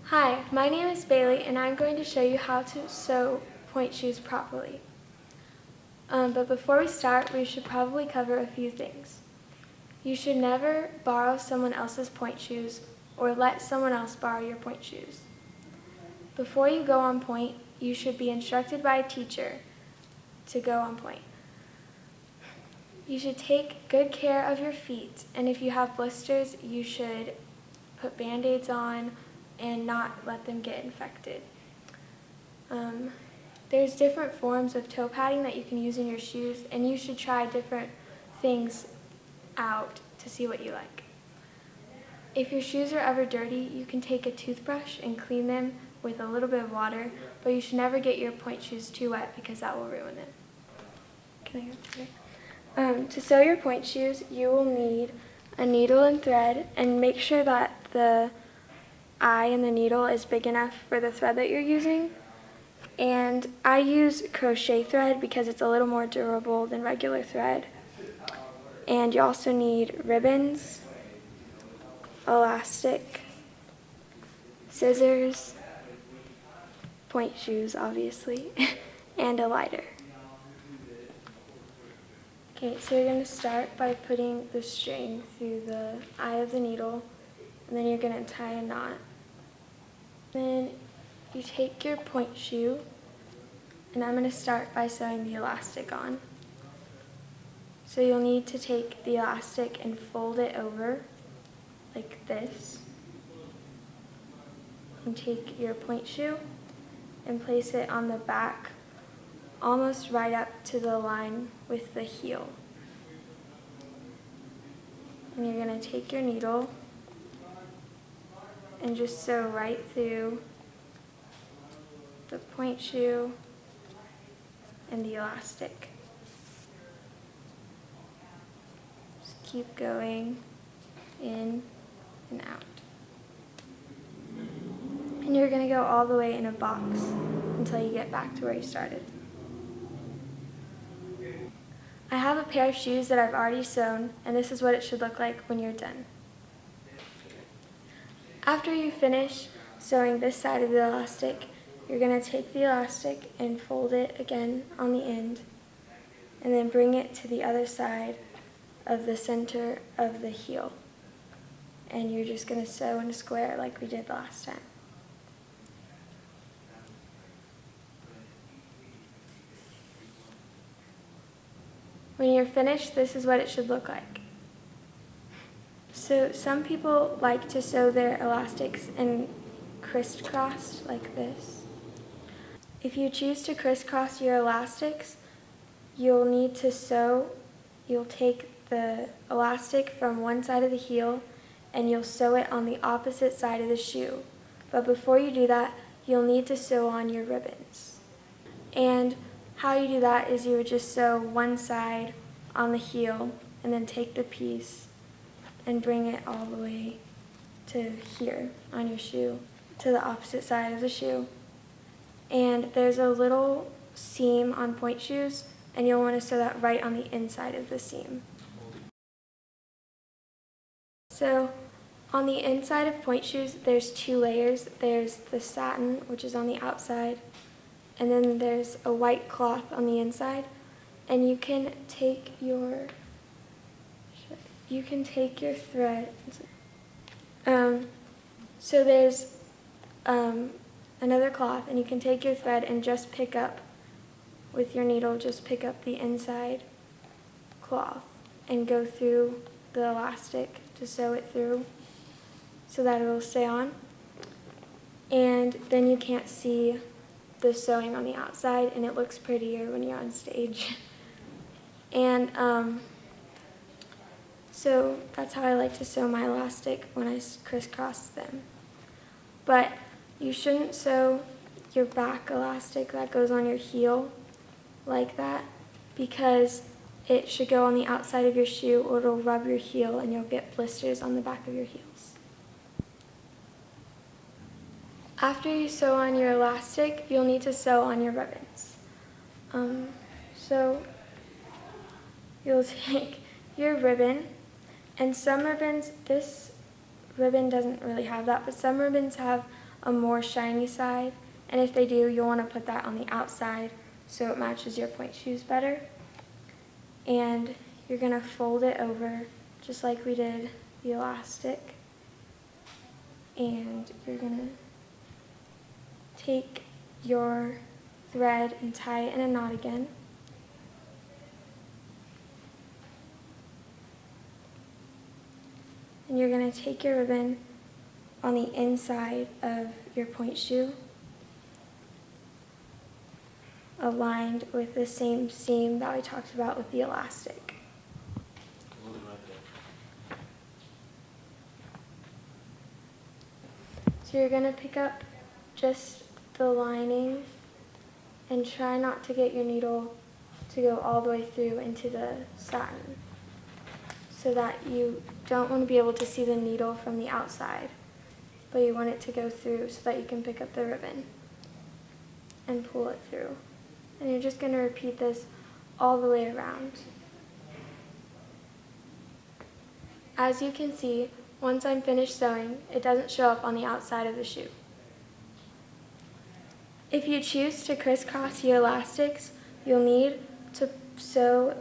Hi, my name is Bailey and I'm going to show you how to sew pointe shoes properly. But before we start, we should probably cover a few things. You should never borrow someone else's pointe shoes or let someone else borrow your pointe shoes. Before you go on pointe, you should be instructed by a teacher to go on pointe. You should take good care of your feet, and if you have blisters, you should put Band-Aids on and not let them get infected. There's different forms of toe padding that you can use in your shoes, and you should try different things out to see what you like. If your shoes are ever dirty, you can take a toothbrush and clean them with a little bit of water, but you should never get your pointe shoes too wet because that will ruin them. Can I go today? To sew your pointe shoes, you will need a needle and thread, and make sure that the eye in the needle is big enough for the thread that you're using. And I use crochet thread because it's a little more durable than regular thread. And you also need ribbons, elastic, scissors, pointe shoes obviously, and a lighter. Okay, so you're going to start by putting the string through the eye of the needle, and then you're going to tie a knot. Then you take your pointe shoe, and I'm going to start by sewing the elastic on. So you'll need to take the elastic and fold it over like this, and take your pointe shoe and place it on the back almost right up to the line with the heel. And you're going to take your needle and just sew right through the pointe shoe and the elastic. Just keep going in and out. And you're going to go all the way in a box until you get back to where you started. I have a pair of shoes that I've already sewn, and this is what it should look like when you're done. After you finish sewing this side of the elastic, you're going to take the elastic and fold it again on the end, and then bring it to the other side of the center of the heel. And you're just going to sew in a square like we did last time. When you're finished, this is what it should look like. So some people like to sew their elastics in crisscross like this. If you choose to crisscross your elastics, you'll need to you'll take the elastic from one side of the heel and you'll sew it on the opposite side of the shoe. But before you do that, you'll need to sew on your ribbons. And how you do that is you would just sew one side on the heel and then take the piece and bring it all the way to here on your shoe, to the opposite side of the shoe. And there's a little seam on pointe shoes, and you'll want to sew that right on the inside of the seam. So on the inside of pointe shoes, there's two layers. There's the satin, which is on the outside, and then there's a white cloth on the inside. And you can take your thread. So there's another cloth, and you can take your thread and just pick up with your needle, just pick up the inside cloth and go through the elastic to sew it through so that it'll stay on. And then you can't see the sewing on the outside, and it looks prettier when you're on stage. And so that's how I like to sew my elastic when I crisscross them. But you shouldn't sew your back elastic that goes on your heel like that, because it should go on the outside of your shoe or it'll rub your heel and you'll get blisters on the back of your heels. After you sew on your elastic, you'll need to sew on your ribbons. So you'll take your ribbon, and some ribbons, this ribbon doesn't really have that, but some ribbons have a more shiny side, and if they do, you'll want to put that on the outside so it matches your pointe shoes better. And you're going to fold it over just like we did the elastic, and you're going to take your thread and tie it in a knot again. And you're going to take your ribbon on the inside of your pointe shoe, aligned with the same seam that we talked about with the elastic. So you're going to pick up just the lining and try not to get your needle to go all the way through into the satin, so that you don't want to be able to see the needle from the outside, but you want it to go through so that you can pick up the ribbon and pull it through. And you're just going to repeat this all the way around. As you can see, once I'm finished sewing, it doesn't show up on the outside of the shoe. If you choose to crisscross your elastics, you'll need to sew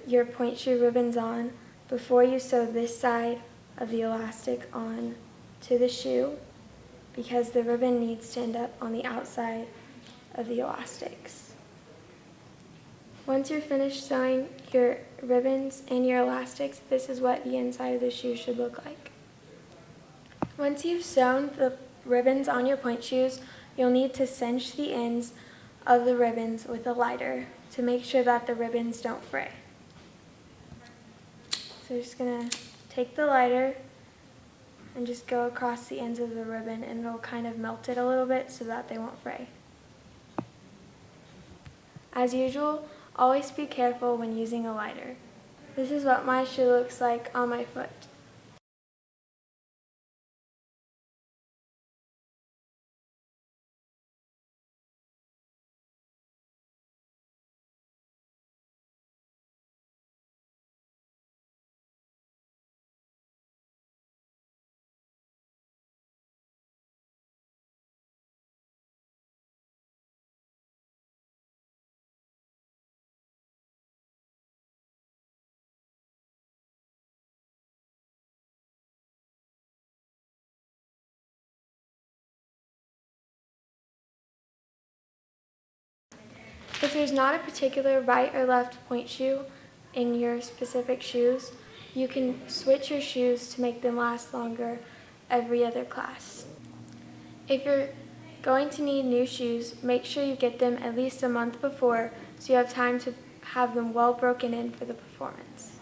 your pointe shoe ribbons on before you sew this side of the elastic on to the shoe, because the ribbon needs to end up on the outside of the elastics. Once you're finished sewing your ribbons and your elastics, this is what the inside of the shoe should look like. Once you've sewn the ribbons on your pointe shoes, you'll need to cinch the ends of the ribbons with a lighter to make sure that the ribbons don't fray. So you're just going to take the lighter and just go across the ends of the ribbon, and it'll kind of melt it a little bit so that they won't fray. As usual, always be careful when using a lighter. This is what my shoe looks like on my foot. If there's not a particular right or left pointe shoe in your specific shoes, you can switch your shoes to make them last longer every other class. If you're going to need new shoes, make sure you get them at least a month before so you have time to have them well broken in for the performance.